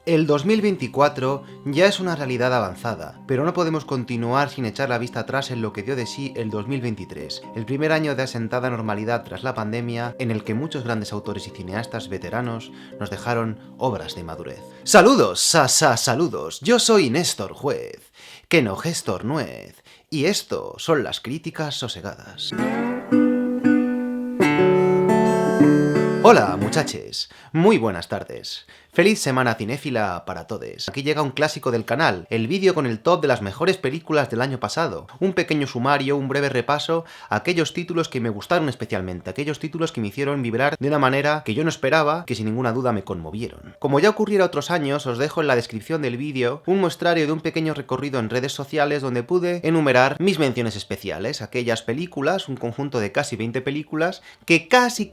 El 2024 ya es una realidad avanzada, pero no podemos continuar sin echar la vista atrás en lo que dio de sí el 2023, el primer año de asentada normalidad tras la pandemia, en el que muchos grandes autores y cineastas veteranos nos dejaron obras de madurez. ¡Saludos, saludos! Yo soy Néstor Juez, que no Gestor Nuez, y esto son las críticas sosegadas. Hola muchaches, muy buenas tardes. Feliz semana cinéfila para todos. Aquí llega un clásico del canal, el vídeo con el top de las mejores películas del año pasado. Un pequeño sumario, un breve repaso a aquellos títulos que me gustaron especialmente, aquellos títulos que me hicieron vibrar de una manera que yo no esperaba, que sin ninguna duda me conmovieron. Como ya ocurriera otros años, os dejo en la descripción del vídeo un muestrario de un pequeño recorrido en redes sociales donde pude enumerar mis menciones especiales, aquellas películas, un conjunto de casi 20 películas, que casi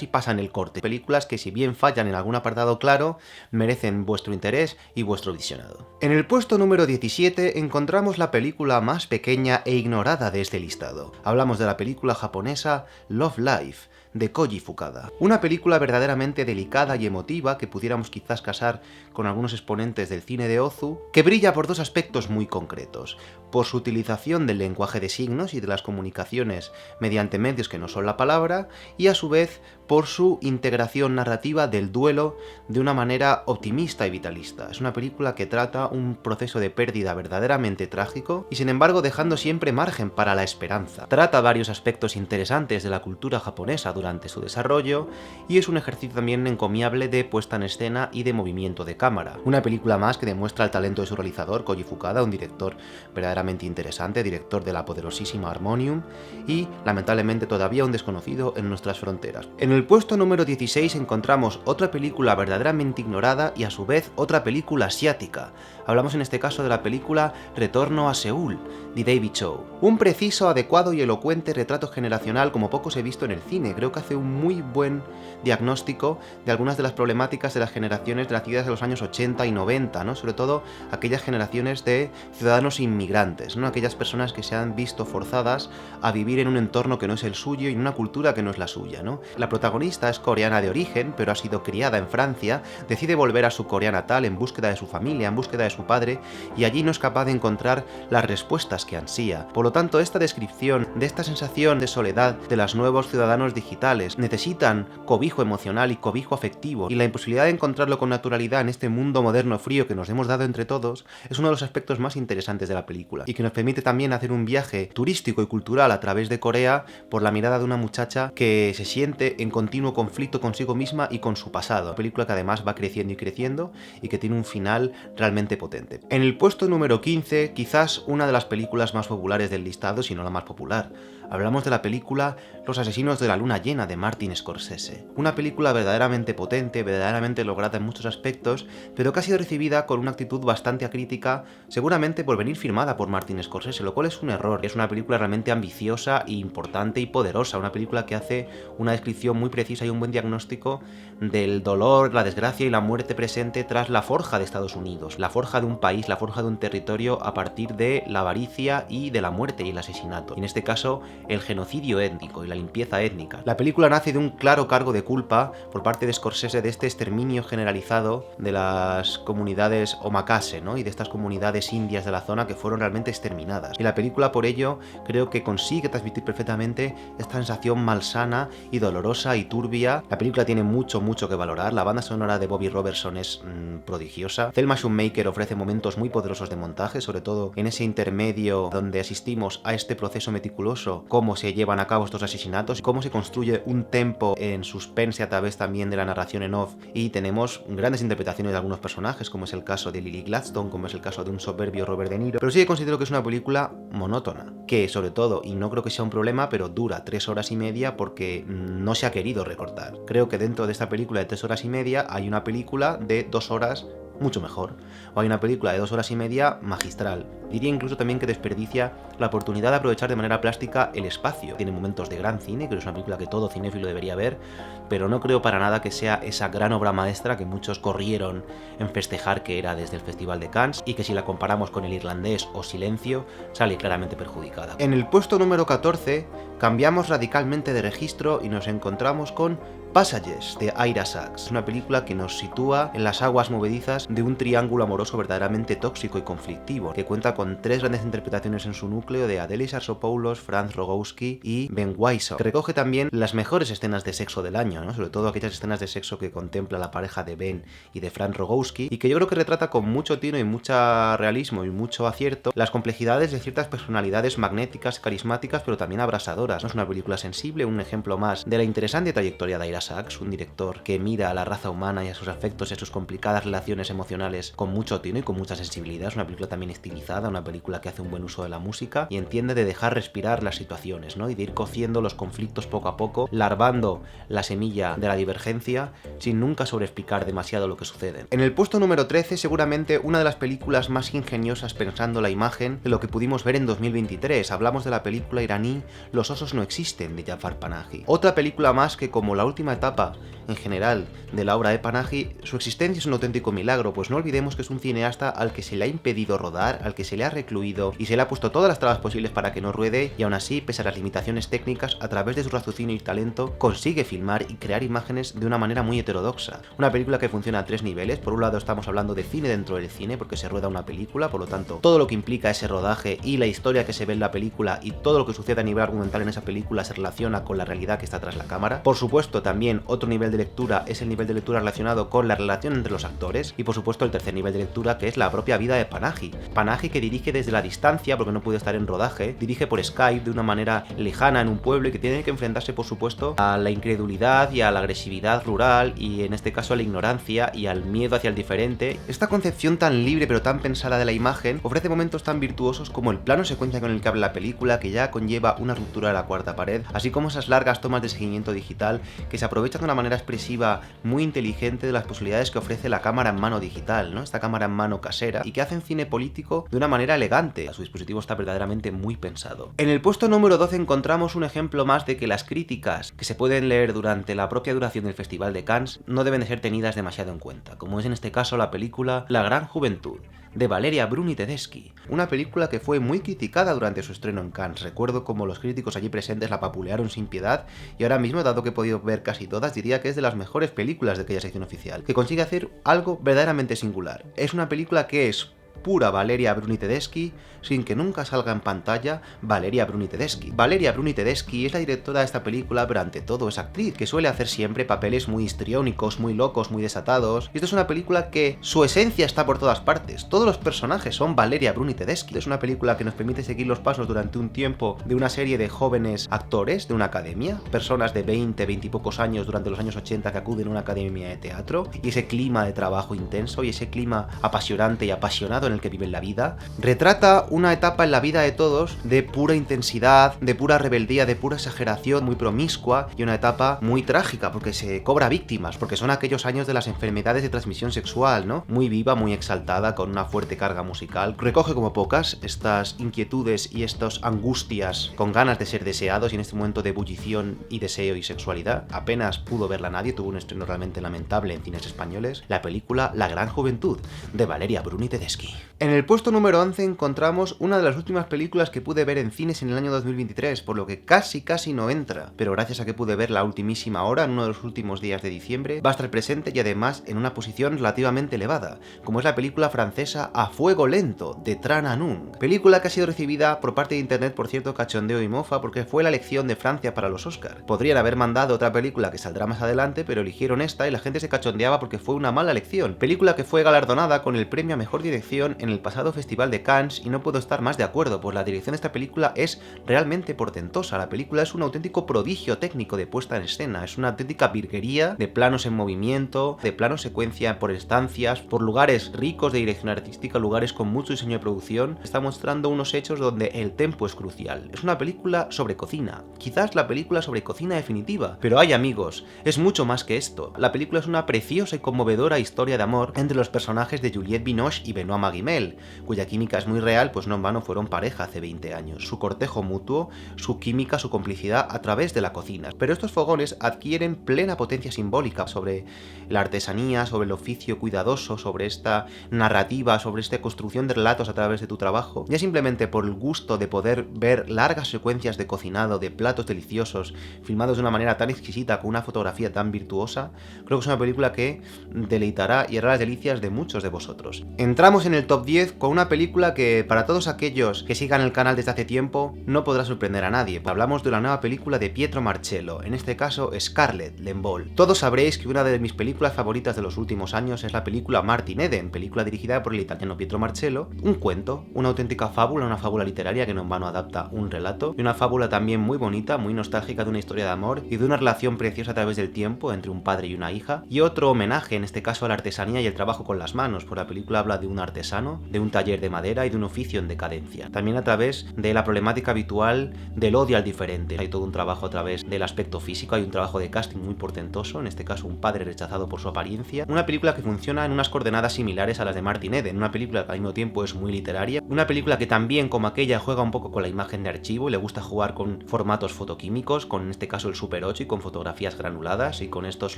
pasan el corte. Películas que si bien fallan en algún apartado claro, merecen vuestro interés y vuestro visionado. En el puesto número 17 encontramos la película más pequeña e ignorada de este listado. Hablamos de la película japonesa Love Life, de Koji Fukada. Una película verdaderamente delicada y emotiva que pudiéramos quizás casar con algunos exponentes del cine de Ozu, que brilla por dos aspectos muy concretos: por su utilización del lenguaje de signos y de las comunicaciones mediante medios que no son la palabra, y a su vez por su integración narrativa del duelo de una manera optimista y vitalista. Es una película que trata un proceso de pérdida verdaderamente trágico y sin embargo dejando siempre margen para la esperanza. Trata varios aspectos interesantes de la cultura japonesa durante su desarrollo y es un ejercicio también encomiable de puesta en escena y de movimiento de cámara. Una película más que demuestra el talento de su realizador, Koji Fukada, un director verdaderamente interesante, director de la poderosísima Harmonium y lamentablemente todavía un desconocido en nuestras fronteras. En el puesto número 16 encontramos otra película verdaderamente ignorada y a su vez otra película asiática. Hablamos en este caso de la película Retorno a Seúl, de David Chow. Un preciso, adecuado y elocuente retrato generacional como pocos he visto en el cine. Creo que hace un muy buen diagnóstico de algunas de las problemáticas de las generaciones nacidas de los años 80 y 90, ¿no? Sobre todo aquellas generaciones de ciudadanos inmigrantes, ¿no? Aquellas personas que se han visto forzadas a vivir en un entorno que no es el suyo y en una cultura que no es la suya, ¿no? La protagonista es coreana de origen, pero ha sido criada en Francia, decide volver a su Corea natal en búsqueda de su familia, en búsqueda de su padre, y allí no es capaz de encontrar las respuestas que ansía. Por lo tanto, esta descripción de esta sensación de soledad de los nuevos ciudadanos digitales necesitan cobijo emocional y cobijo afectivo, y la imposibilidad de encontrarlo con naturalidad en este mundo moderno frío que nos hemos dado entre todos es uno de los aspectos más interesantes de la película, y que nos permite también hacer un viaje turístico y cultural a través de Corea por la mirada de una muchacha que se siente en continuo conflicto consigo misma y con su pasado. Una película que además va creciendo y creciendo y que tiene un final realmente potente. En el puesto número 15, quizás una de las películas más populares del listado, si no la más popular. Hablamos de la película Los asesinos de la luna llena, de Martin Scorsese. Una película verdaderamente potente, verdaderamente lograda en muchos aspectos, pero que ha sido recibida con una actitud bastante acrítica, seguramente por venir firmada por Martin Scorsese, lo cual es un error. Es una película realmente ambiciosa, e importante y poderosa, una película que hace una descripción muy precisa y un buen diagnóstico del dolor, la desgracia y la muerte presente tras la forja de Estados Unidos, la forja de un país, la forja de un territorio a partir de la avaricia y de la muerte y el asesinato. Y en este caso, el genocidio étnico y la limpieza étnica. La película nace de un claro cargo de culpa por parte de Scorsese de este exterminio generalizado de las comunidades omakase, ¿no? Y de estas comunidades indias de la zona que fueron realmente exterminadas. Y la película por ello creo que consigue transmitir perfectamente esta sensación malsana y dolorosa y turbia. La película tiene mucho que valorar. La banda sonora de Bobby Robertson es prodigiosa. Thelma Schoonmaker ofrece momentos muy poderosos de montaje, sobre todo en ese intermedio donde asistimos a este proceso meticuloso, cómo se llevan a cabo estos asesinatos, cómo se construye un tempo en suspense a través también de la narración en off, y tenemos grandes interpretaciones de algunos personajes, como es el caso de Lily Gladstone, como es el caso de un soberbio Robert De Niro, pero sí que considero que es una película monótona, que sobre todo, y no creo que sea un problema, pero dura 3 horas y media porque no se ha querido recortar. Creo que dentro de esta película de 3 horas y media hay una película de 2 horas mucho mejor, o hay una película de 2 horas y media magistral. Diría incluso también que desperdicia la oportunidad de aprovechar de manera plástica el espacio. Tiene momentos de gran cine, creo que es una película que todo cinéfilo debería ver, pero no creo para nada que sea esa gran obra maestra que muchos corrieron en festejar que era desde el Festival de Cannes, y que si la comparamos con El Irlandés o Silencio, sale claramente perjudicada. En el puesto número 14 cambiamos radicalmente de registro y nos encontramos con Passages, de Ira Sachs, una película que nos sitúa en las aguas movedizas de un triángulo amoroso verdaderamente tóxico y conflictivo, que cuenta con 3 grandes interpretaciones en su núcleo de Adele Exarchopoulos, Franz Rogowski y Ben Whishaw, que recoge también las mejores escenas de sexo del año, ¿no? Sobre todo aquellas escenas de sexo que contempla la pareja de Ben y de Franz Rogowski, y que yo creo que retrata con mucho tino y mucho realismo y mucho acierto las complejidades de ciertas personalidades magnéticas, carismáticas, pero también abrasadoras, ¿no? Es una película sensible, un ejemplo más de la interesante trayectoria de Ira Sachs, un director que mira a la raza humana y a sus afectos y a sus complicadas relaciones emocionales con mucho tino y con mucha sensibilidad. Es una película también estilizada, una película que hace un buen uso de la música y entiende de dejar respirar las situaciones, ¿no? Y de ir cociendo los conflictos poco a poco, larvando la semilla de la divergencia sin nunca sobreexplicar demasiado lo que sucede. En el puesto número 13, seguramente una de las películas más ingeniosas pensando la imagen de lo que pudimos ver en 2023. Hablamos de la película iraní Los osos no existen, de Jafar Panahi. Otra película más que, como la última etapa en general de la obra de Panahi, su existencia es un auténtico milagro, pues no olvidemos que es un cineasta al que se le ha impedido rodar, al que se le ha recluido y se le ha puesto todas las trabas posibles para que no ruede, y aún así, pese a las limitaciones técnicas, a través de su raciocinio y talento, consigue filmar y crear imágenes de una manera muy heterodoxa. Una película que funciona a 3 niveles. Por un lado estamos hablando de cine dentro del cine, porque se rueda una película, por lo tanto, todo lo que implica ese rodaje y la historia que se ve en la película y todo lo que sucede a nivel argumental en esa película se relaciona con la realidad que está tras la cámara. Por supuesto, también otro nivel de lectura es el nivel de lectura relacionado con la relación entre los actores, y por supuesto el tercer nivel de lectura, que es la propia vida de Panahi. Panahi, que dirige desde la distancia porque no puede estar en rodaje, dirige por Skype de una manera lejana en un pueblo y que tiene que enfrentarse, por supuesto, a la incredulidad y a la agresividad rural, y en este caso a la ignorancia y al miedo hacia el diferente. Esta concepción tan libre pero tan pensada de la imagen ofrece momentos tan virtuosos como el plano secuencia con el que abre la película, que ya conlleva una ruptura de la cuarta pared, así como esas largas tomas de seguimiento digital que se aprovechan de una manera expresiva muy inteligente de las posibilidades que ofrece la cámara en mano digital, ¿no? Esta cámara en mano casera, y que hacen cine político de una manera elegante. Su dispositivo está verdaderamente muy pensado. En el puesto número 12 encontramos un ejemplo más de que las críticas que se pueden leer durante la propia duración del Festival de Cannes no deben de ser tenidas demasiado en cuenta, como es en este caso la película La Gran Juventud, de Valeria Bruni Tedeschi, una película que fue muy criticada durante su estreno en Cannes. Recuerdo como los críticos allí presentes la vapulearon sin piedad, y ahora mismo, dado que he podido ver casi todas, diría que es de las mejores películas de aquella sección oficial, que consigue hacer algo verdaderamente singular. Es una película que es pura Valeria Bruni Tedeschi, sin que nunca salga en pantalla Valeria Bruni Tedeschi. Valeria Bruni Tedeschi es la directora de esta película, pero ante todo es actriz, que suele hacer siempre papeles muy histriónicos, muy locos, muy desatados. Y esta es una película que su esencia está por todas partes. Todos los personajes son Valeria Bruni Tedeschi. Es una película que nos permite seguir los pasos durante un tiempo de una serie de jóvenes actores de una academia, personas de 20 y pocos años durante los años 80 que acuden a una academia de teatro, y ese clima de trabajo intenso y ese clima apasionante y apasionado en el que viven la vida. Retrata una etapa en la vida de todos de pura intensidad, de pura rebeldía, de pura exageración, muy promiscua, y una etapa muy trágica porque se cobra víctimas, porque son aquellos años de las enfermedades de transmisión sexual, ¿no? Muy viva, muy exaltada, con una fuerte carga musical. Recoge como pocas estas inquietudes y estas angustias con ganas de ser deseados, y en este momento de ebullición y deseo y sexualidad. Apenas pudo verla nadie, tuvo un estreno realmente lamentable en cines españoles, la película La Gran Juventud, de Valeria Bruni Tedeschi. En el puesto número 11 encontramos una de las últimas películas que pude ver en cines en el año 2023, por lo que casi no entra, pero gracias a que pude ver la ultimísima hora en uno de los últimos días de diciembre, va a estar presente y además en una posición relativamente elevada, como es la película francesa A Fuego Lento, de Tran Anung. Película que ha sido recibida por parte de internet por cierto cachondeo y mofa, porque fue la elección de Francia para los Oscar. Podrían haber mandado otra película que saldrá más adelante, pero eligieron esta y la gente se cachondeaba porque fue una mala elección. Película que fue galardonada con el premio a Mejor Dirección en el pasado Festival de Cannes, y no puedo estar más de acuerdo, pues la dirección de esta película es realmente portentosa. La película es un auténtico prodigio técnico de puesta en escena, es una auténtica virguería de planos en movimiento, de planos secuencia por estancias, por lugares ricos de dirección artística, lugares con mucho diseño de producción. Está mostrando unos hechos donde el tempo es crucial. Es una película sobre cocina, quizás la película sobre cocina definitiva, pero hay amigos, es mucho más que esto. La película es una preciosa y conmovedora historia de amor entre los personajes de Juliette Binoche y Benoît Magimel, Mel, cuya química es muy real, pues no en vano fueron pareja hace 20 años. Su cortejo mutuo, su química, su complicidad a través de la cocina. Pero estos fogones adquieren plena potencia simbólica sobre la artesanía, sobre el oficio cuidadoso, sobre esta narrativa, sobre esta construcción de relatos a través de tu trabajo. Ya simplemente por el gusto de poder ver largas secuencias de cocinado, de platos deliciosos, filmados de una manera tan exquisita, con una fotografía tan virtuosa, creo que es una película que deleitará y hará las delicias de muchos de vosotros. Entramos en el top 10 con una película que, para todos aquellos que sigan el canal desde hace tiempo, no podrá sorprender a nadie. Hablamos de la nueva película de Pietro Marcello, en este caso Scarlett, l'Envol. Todos sabréis que una de mis películas favoritas de los últimos años es la película Martin Eden, película dirigida por el italiano Pietro Marcello, un cuento, una auténtica fábula, una fábula literaria que no en vano adapta un relato, y una fábula también muy bonita, muy nostálgica, de una historia de amor y de una relación preciosa a través del tiempo entre un padre y una hija, y otro homenaje, en este caso a la artesanía y el trabajo con las manos, pues la película habla de un artesano, de un taller de madera y de un oficio en decadencia. También a través de la problemática habitual del odio al diferente. Hay todo un trabajo a través del aspecto físico, hay un trabajo de casting muy portentoso, en este caso un padre rechazado por su apariencia. Una película que funciona en unas coordenadas similares a las de Martin Eden, una película que al mismo tiempo es muy literaria, una película que también, como aquella, juega un poco con la imagen de archivo y le gusta jugar con formatos fotoquímicos, con en este caso el Super 8 y con fotografías granuladas y con estos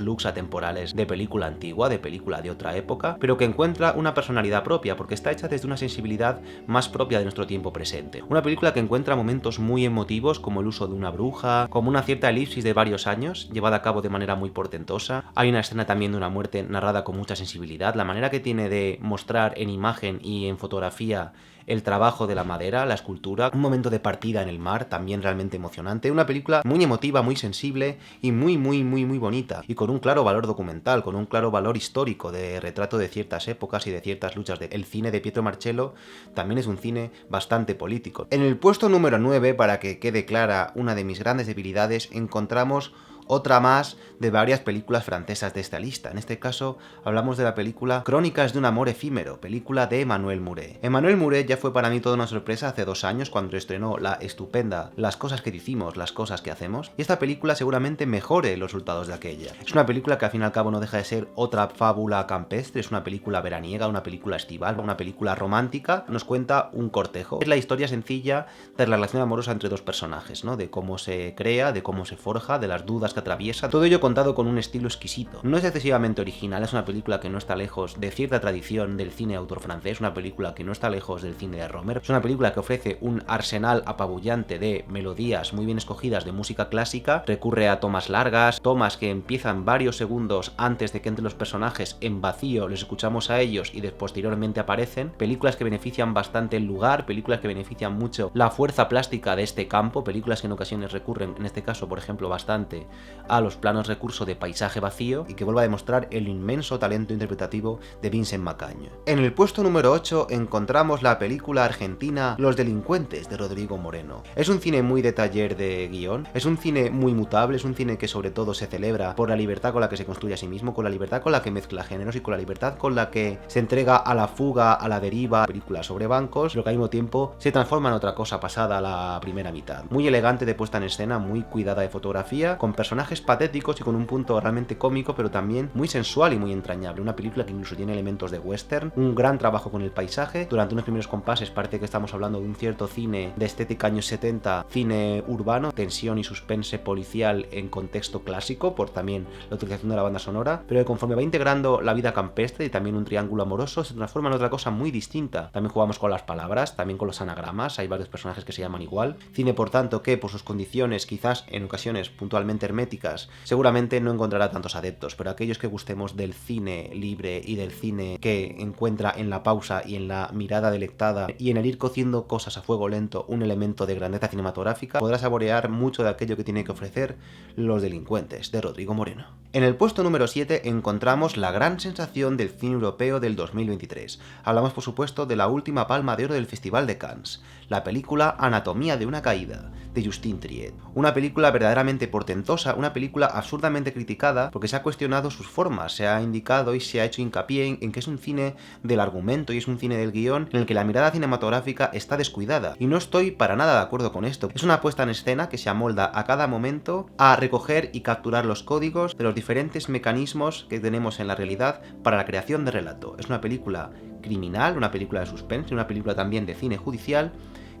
looks atemporales de película antigua, de película de otra época, pero que encuentra una personalidad propia porque está hecha desde una sensibilidad más propia de nuestro tiempo presente. Una película que encuentra momentos muy emotivos, como el uso de una bruja, como una cierta elipsis de varios años, llevada a cabo de manera muy portentosa. Hay una escena también de una muerte narrada con mucha sensibilidad. La manera que tiene de mostrar en imagen y en fotografía el trabajo de la madera, la escultura, un momento de partida en el mar, también realmente emocionante. Una película muy emotiva, muy sensible y muy bonita. Y con un claro valor documental, con un claro valor histórico de retrato de ciertas épocas y de ciertas luchas. El cine de Pietro Marcello también es un cine bastante político. En el puesto número 9, para que quede clara una de mis grandes debilidades, encontramos otra más de varias películas francesas de esta lista. En este caso hablamos de la película Crónicas de un amor efímero, película de Emmanuel Mouret. Emmanuel Mouret ya fue para mí toda una sorpresa hace 2 años cuando estrenó la estupenda Las cosas que decimos, las cosas que hacemos, y esta película seguramente mejore los resultados de aquella. Es una película que al fin y al cabo no deja de ser otra fábula campestre, es una película veraniega, una película estival, una película romántica. Nos cuenta un cortejo. Es la historia sencilla de la relación amorosa entre dos personajes, ¿no? De cómo se crea, de cómo se forja, de las dudas que atraviesa, todo ello contado con un estilo exquisito. No es excesivamente original, es una película que no está lejos de cierta tradición del cine de autor francés, una película que no está lejos del cine de Romer, es una película que ofrece un arsenal apabullante de melodías muy bien escogidas de música clásica, recurre a tomas largas, tomas que empiezan varios segundos antes de que entren los personajes en vacío, les escuchamos a ellos y posteriormente aparecen, películas que benefician bastante el lugar, películas que benefician mucho la fuerza plástica de este campo, películas que en ocasiones recurren, en este caso por ejemplo bastante, a los planos recurso de paisaje vacío y que vuelve a demostrar el inmenso talento interpretativo de Vincent Macaño. En el puesto número 8 encontramos la película argentina Los delincuentes de Rodrigo Moreno. Es un cine muy de taller de guión, es un cine muy mutable, es un cine que sobre todo se celebra por la libertad con la que se construye a sí mismo, con la libertad con la que mezcla géneros y con la libertad con la que se entrega a la fuga, a la deriva, películas sobre bancos, lo que al mismo tiempo se transforma en otra cosa pasada la primera mitad. Muy elegante de puesta en escena, muy cuidada de fotografía, con personajes patéticos y con un punto realmente cómico, pero también muy sensual y muy entrañable. Una película que incluso tiene elementos de western, un gran trabajo con el paisaje. Durante unos primeros compases parece que estamos hablando de un cierto cine de estética años 70, cine urbano, tensión y suspense policial en contexto clásico, por también la utilización de la banda sonora, pero que conforme va integrando la vida campestre y también un triángulo amoroso, se transforma en otra cosa muy distinta. También jugamos con las palabras, también con los anagramas, hay varios personajes que se llaman igual. Cine, por tanto, que por sus condiciones, quizás en ocasiones puntualmente herméticas, seguramente no encontrará tantos adeptos, pero aquellos que gustemos del cine libre y del cine que encuentra en la pausa y en la mirada delectada y en el ir cociendo cosas a fuego lento un elemento de grandeza cinematográfica, podrá saborear mucho de aquello que tiene que ofrecer Los delincuentes de Rodrigo Moreno. En el puesto número 7 encontramos la gran sensación del cine europeo del 2023. Hablamos por supuesto de la última palma de oro del Festival de Cannes, la película Anatomía de una caída, de Justine Triet. Una película verdaderamente portentosa, una película absurdamente criticada porque se ha cuestionado sus formas, se ha indicado y se ha hecho hincapié en que es un cine del argumento y es un cine del guión en el que la mirada cinematográfica está descuidada. Y no estoy para nada de acuerdo con esto. Es una puesta en escena que se amolda a cada momento a recoger y capturar los códigos de los diferentes mecanismos que tenemos en la realidad para la creación de relato. Es una película criminal, una película de suspense, una película también de cine judicial,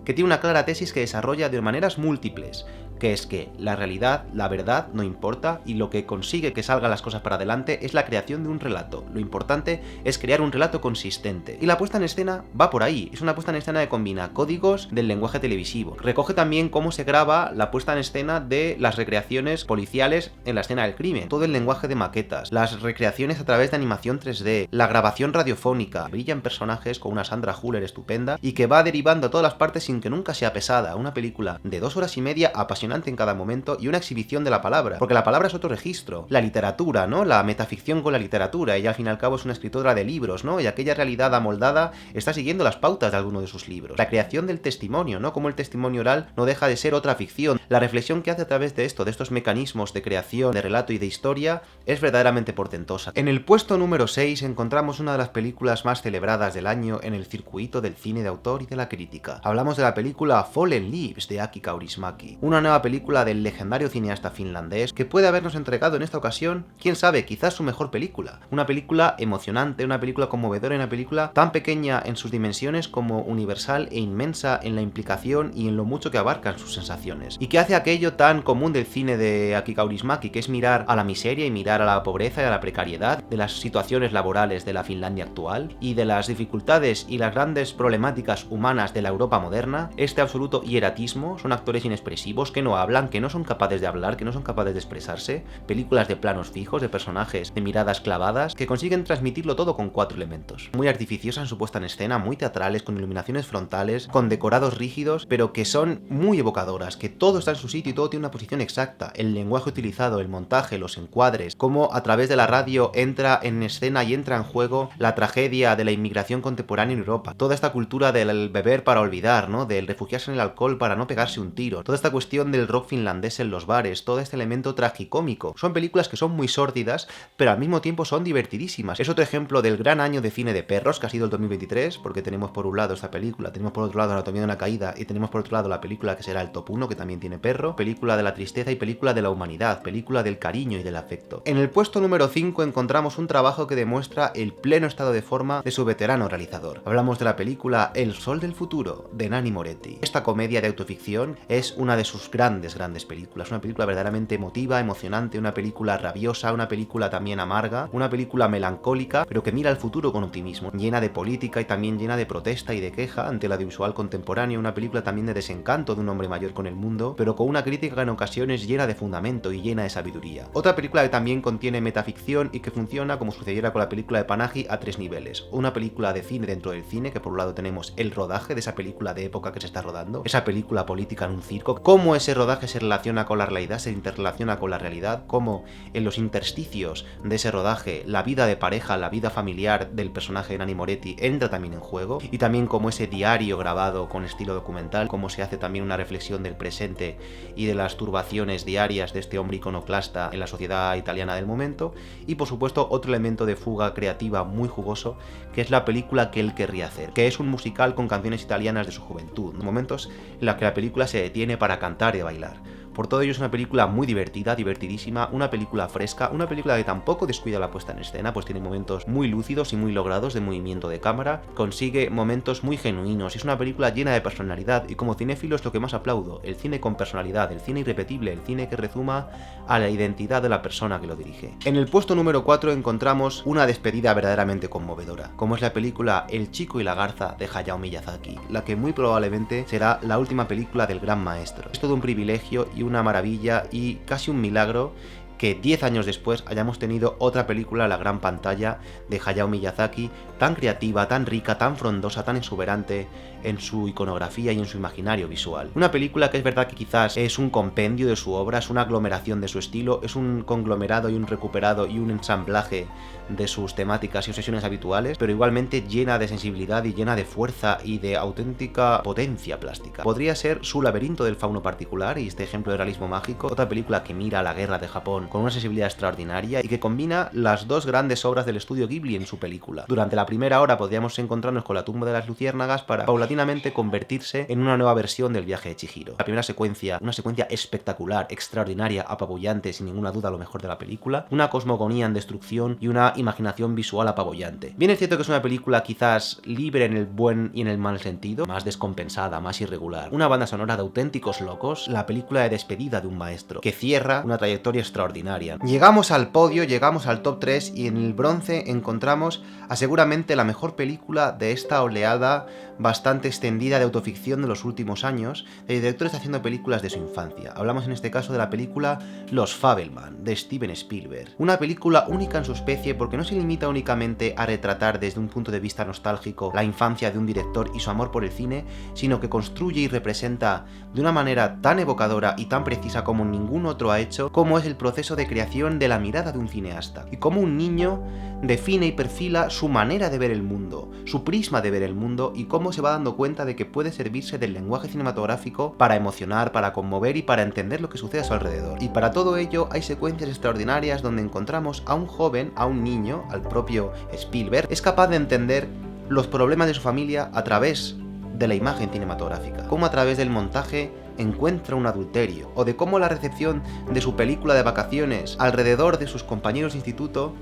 que tiene una clara tesis que desarrolla de maneras múltiples, que es que la realidad, la verdad, no importa, y lo que consigue que salgan las cosas para adelante es la creación de un relato. Lo importante es crear un relato consistente. Y la puesta en escena va por ahí, es una puesta en escena que combina códigos del lenguaje televisivo. Recoge también cómo se graba la puesta en escena de las recreaciones policiales en la escena del crimen, todo el lenguaje de maquetas, las recreaciones a través de animación 3D, la grabación radiofónica. Brillan personajes con una Sandra Hüller estupenda y que va derivando a todas las partes sin que nunca sea pesada. Una película de 2 horas y media apasionante en cada momento y una exhibición de la palabra, porque la palabra es otro registro. La literatura, ¿no? La metaficción con la literatura. Ella al fin y al cabo es una escritora de libros, ¿no? Y aquella realidad amoldada está siguiendo las pautas de alguno de sus libros. La creación del testimonio, ¿no? Como el testimonio oral no deja de ser otra ficción. La reflexión que hace a través de esto, de estos mecanismos de creación, de relato y de historia, es verdaderamente portentosa. En el puesto número 6 encontramos una de las películas más celebradas del año en el circuito del cine de autor y de la crítica. Hablamos de la película Fallen Leaves de Aki Kaurismäki, una nueva película del legendario cineasta finlandés que puede habernos entregado en esta ocasión, quién sabe, quizás su mejor película. Una película emocionante, una película conmovedora, una película tan pequeña en sus dimensiones como universal e inmensa en la implicación y en lo mucho que abarcan sus sensaciones. Y que hace aquello tan común del cine de Aki Kaurismäki, que es mirar a la miseria y mirar a la pobreza y a la precariedad de las situaciones laborales de la Finlandia actual y de las dificultades y las grandes problemáticas humanas de la Europa moderna. Este absoluto hieratismo, son actores inexpresivos que no hablan, que no son capaces de hablar, que no son capaces de expresarse, películas de planos fijos, de personajes de miradas clavadas, que consiguen transmitirlo todo con 4 elementos. Muy artificiosa en su puesta en escena, muy teatrales, con iluminaciones frontales, con decorados rígidos, pero que son muy evocadoras, que todo está en su sitio y todo tiene una posición exacta. El lenguaje utilizado, el montaje, los encuadres, cómo a través de la radio entra en escena y entra en juego la tragedia de la inmigración contemporánea en Europa. Toda esta cultura del beber para olvidar, ¿no? Del refugiarse en el alcohol para no pegarse un tiro. Toda esta cuestión del rock finlandés en los bares, todo este elemento tragicómico. Son películas que son muy sórdidas, pero al mismo tiempo son divertidísimas. Es otro ejemplo del gran año de cine de perros que ha sido el 2023, porque tenemos por un lado esta película, tenemos por otro lado Anatomía de una caída y tenemos por otro lado la película que será el top 1, que también tiene perro, película de la tristeza y película de la humanidad, película del cariño y del afecto. En el puesto número 5 encontramos un trabajo que demuestra el pleno estado de forma de su veterano realizador. Hablamos de la película El Sol del Futuro, de Nanni Moretti. Esta comedia de autoficción es una de sus grandes películas, una película verdaderamente emotiva, emocionante, una película rabiosa, una película también amarga, una película melancólica, pero que mira al futuro con optimismo, llena de política y también llena de protesta y de queja ante el audiovisual contemporáneo, una película también de desencanto de un hombre mayor con el mundo, pero con una crítica en ocasiones llena de fundamento y llena de sabiduría. Otra película que también contiene metaficción y que funciona como sucediera con la película de Panahi a 3 niveles. Una película de cine dentro del cine, que por un lado tenemos el rodaje de esa película de época que se está rodando, esa película política en un circo, cómo ese rodaje se relaciona con la realidad, se interrelaciona con la realidad, cómo en los intersticios de ese rodaje la vida de pareja, la vida familiar del personaje de Nanni Moretti entra también en juego, y también como ese diario grabado con estilo documental, cómo se hace también una reflexión del presente y de las turbaciones diarias de este hombre iconoclasta en la sociedad italiana del momento, y por supuesto otro elemento de fuga creativa muy jugoso, que es la película que él querría hacer, que es un musical con canciones italianas de su juventud, momentos en los que la película se detiene para cantar y bailar. Por todo ello es una película muy divertida, divertidísima, una película fresca, una película que tampoco descuida la puesta en escena, pues tiene momentos muy lúcidos y muy logrados de movimiento de cámara, consigue momentos muy genuinos, y es una película llena de personalidad, y como cinéfilo es lo que más aplaudo, el cine con personalidad, el cine irrepetible, el cine que rezuma a la identidad de la persona que lo dirige. En el puesto número 4 encontramos una despedida verdaderamente conmovedora, como es la película El Chico y la Garza de Hayao Miyazaki, la que muy probablemente será la última película del gran maestro. Es todo un privilegio y una maravilla y casi un milagro que 10 años después hayamos tenido otra película a la gran pantalla de Hayao Miyazaki, tan creativa, tan rica, tan frondosa, tan exuberante en su iconografía y en su imaginario visual. Una película que es verdad que quizás es un compendio de su obra, es una aglomeración de su estilo, es un conglomerado y un recuperado y un ensamblaje de sus temáticas y obsesiones habituales, pero igualmente llena de sensibilidad y llena de fuerza y de auténtica potencia plástica. Podría ser Su laberinto del fauno particular, y este ejemplo de realismo mágico, otra película que mira a la guerra de Japón con una sensibilidad extraordinaria y que combina las dos grandes obras del estudio Ghibli en su película. Durante la primera hora podríamos encontrarnos con la tumba de las luciérnagas para paulatinamente convertirse en una nueva versión del viaje de Chihiro. La primera secuencia, una secuencia espectacular, extraordinaria, apabullante, sin ninguna duda lo mejor de la película, una cosmogonía en destrucción y una imaginación visual apabullante. Bien es cierto que es una película quizás libre en el buen y en el mal sentido, más descompensada, más irregular. Una banda sonora de auténticos locos, la película de despedida de un maestro, que cierra una trayectoria extraordinaria. Llegamos al podio, llegamos al top 3 y en el bronce encontramos a seguramente la mejor película de esta oleada bastante extendida de autoficción de los últimos años, de directores haciendo películas de su infancia. Hablamos en este caso de la película Los Fabelman, de Steven Spielberg. Una película única en su especie porque no se limita únicamente a retratar desde un punto de vista nostálgico la infancia de un director y su amor por el cine, sino que construye y representa de una manera tan evocadora y tan precisa como ningún otro ha hecho, cómo es el proceso de creación de la mirada de un cineasta, y cómo un niño define y perfila su manera de ver el mundo, su prisma de ver el mundo, y cómo se va dando cuenta de que puede servirse del lenguaje cinematográfico para emocionar, para conmover y para entender lo que sucede a su alrededor. Y para todo ello hay secuencias extraordinarias donde encontramos a un joven, a un niño, al propio Spielberg, es capaz de entender los problemas de su familia a través de la imagen cinematográfica, cómo a través del montaje encuentra un adulterio, o de cómo la recepción de su película de vacaciones alrededor de sus compañeros de instituto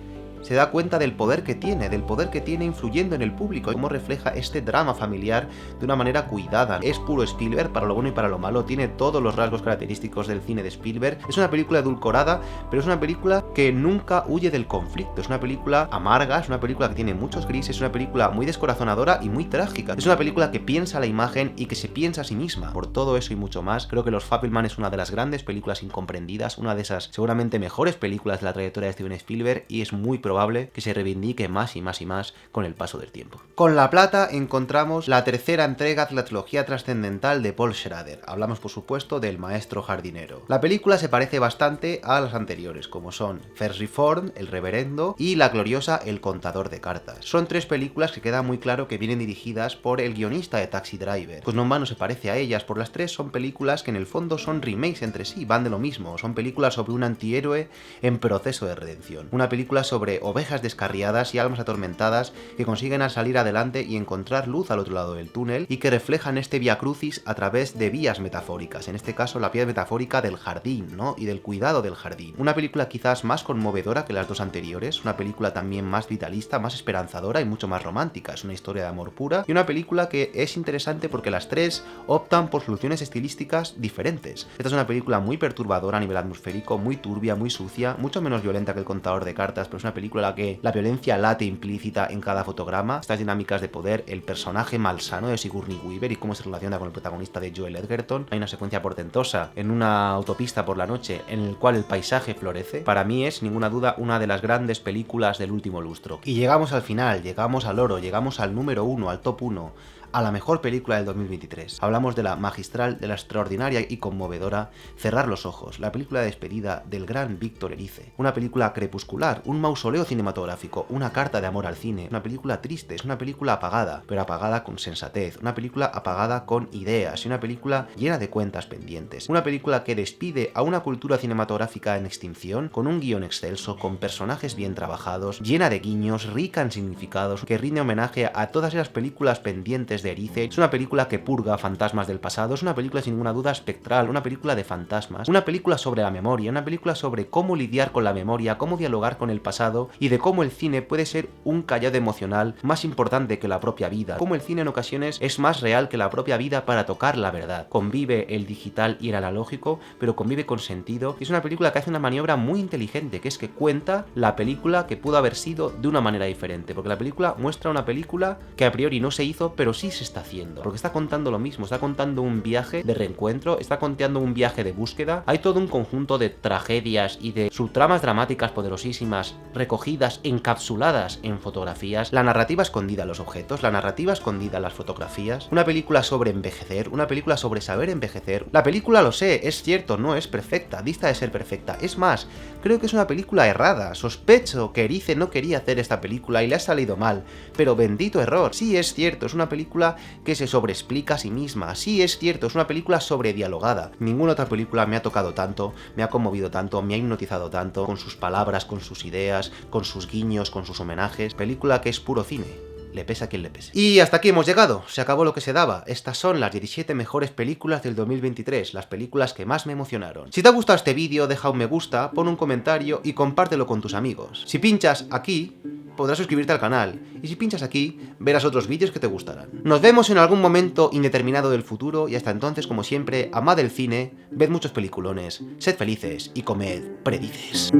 se da cuenta del poder que tiene influyendo en el público, y cómo refleja este drama familiar de una manera cuidada. Es puro Spielberg, para lo bueno y para lo malo, tiene todos los rasgos característicos del cine de Spielberg. Es una película edulcorada, pero es una película que nunca huye del conflicto, es una película amarga, es una película que tiene muchos grises, es una película muy descorazonadora y muy trágica. Es una película que piensa la imagen y que se piensa a sí misma. Por todo eso y mucho más, creo que Los Fabelman es una de las grandes películas incomprendidas, una de esas seguramente mejores películas de la trayectoria de Steven Spielberg, y es muy probable que se reivindique más y más y más con el paso del tiempo. Con la plata encontramos la tercera entrega de la trilogía trascendental de Paul Schrader. Hablamos por supuesto del Maestro Jardinero. La película se parece bastante a las anteriores, como son First Reformed, El Reverendo, y la gloriosa El Contador de Cartas. Son tres películas que queda muy claro que vienen dirigidas por el guionista de Taxi Driver. Pues no en vano se parece a ellas, por las tres son películas que en el fondo son remakes entre sí, van de lo mismo. Son películas sobre un antihéroe en proceso de redención. Una película sobre ovejas descarriadas y almas atormentadas que consiguen salir adelante y encontrar luz al otro lado del túnel, y que reflejan este vía crucis a través de vías metafóricas, en este caso la vía metafórica del jardín, ¿no? Y del cuidado del jardín. Una película quizás más conmovedora que las dos anteriores, una película también más vitalista, más esperanzadora y mucho más romántica. Es una historia de amor pura, y una película que es interesante porque las tres optan por soluciones estilísticas diferentes. Esta es una película muy perturbadora a nivel atmosférico, muy turbia, muy sucia, mucho menos violenta que El Contador de Cartas, pero es una película en la que la violencia late implícita en cada fotograma, estas dinámicas de poder, el personaje malsano de Sigourney Weaver y cómo se relaciona con el protagonista de Joel Edgerton. Hay una secuencia portentosa en una autopista por la noche en el cual el paisaje florece. Para mí es, sin ninguna duda, una de las grandes películas del último lustro. Y llegamos al final, llegamos al oro, llegamos al número 1, al top 1, a la mejor película del 2023. Hablamos de la magistral, de la extraordinaria y conmovedora Cerrar los ojos, la película de despedida del gran Víctor Erice. Una película crepuscular, un mausoleo cinematográfico, una carta de amor al cine, una película triste, es una película apagada, pero apagada con sensatez, una película apagada con ideas, y una película llena de cuentas pendientes. Una película que despide a una cultura cinematográfica en extinción, con un guión excelso, con personajes bien trabajados, llena de guiños, rica en significados, que rinde homenaje a todas esas películas pendientes de Erice. Es una película que purga fantasmas del pasado, es una película sin ninguna duda espectral, una película de fantasmas, una película sobre la memoria, una película sobre cómo lidiar con la memoria, cómo dialogar con el pasado, y de cómo el cine puede ser un callado emocional más importante que la propia vida, cómo el cine en ocasiones es más real que la propia vida para tocar la verdad. Convive el digital y el analógico, pero convive con sentido, y es una película que hace una maniobra muy inteligente, que es que cuenta la película que pudo haber sido de una manera diferente, porque la película muestra una película que a priori no se hizo, pero sí se está haciendo, porque está contando lo mismo, está contando un viaje de reencuentro, está contando un viaje de búsqueda. Hay todo un conjunto de tragedias y de subtramas dramáticas poderosísimas, recogidas, encapsuladas en fotografías, la narrativa escondida en los objetos, la narrativa escondida en las fotografías, una película sobre envejecer, una película sobre saber envejecer. La película, lo sé, es cierto, no es perfecta, dista de ser perfecta, es más, creo que es una película errada, sospecho que Erice no quería hacer esta película y le ha salido mal, pero bendito error. Sí, es cierto, es una película película que se sobreexplica a sí misma. Sí, es cierto, es una película sobredialogada. Ninguna otra película me ha tocado tanto, me ha conmovido tanto, me ha hipnotizado tanto, con sus palabras, con sus ideas, con sus guiños, con sus homenajes. Película que es puro cine. Le pese a quien le pese. Y hasta aquí hemos llegado, se acabó lo que se daba. Estas son las 17 mejores películas del 2023, las películas que más me emocionaron. Si te ha gustado este vídeo, deja un me gusta, pon un comentario y compártelo con tus amigos. Si pinchas aquí, podrás suscribirte al canal, y si pinchas aquí, verás otros vídeos que te gustarán. Nos vemos en algún momento indeterminado del futuro, y hasta entonces, como siempre, amad el cine, ved muchos peliculones, sed felices y comed predices.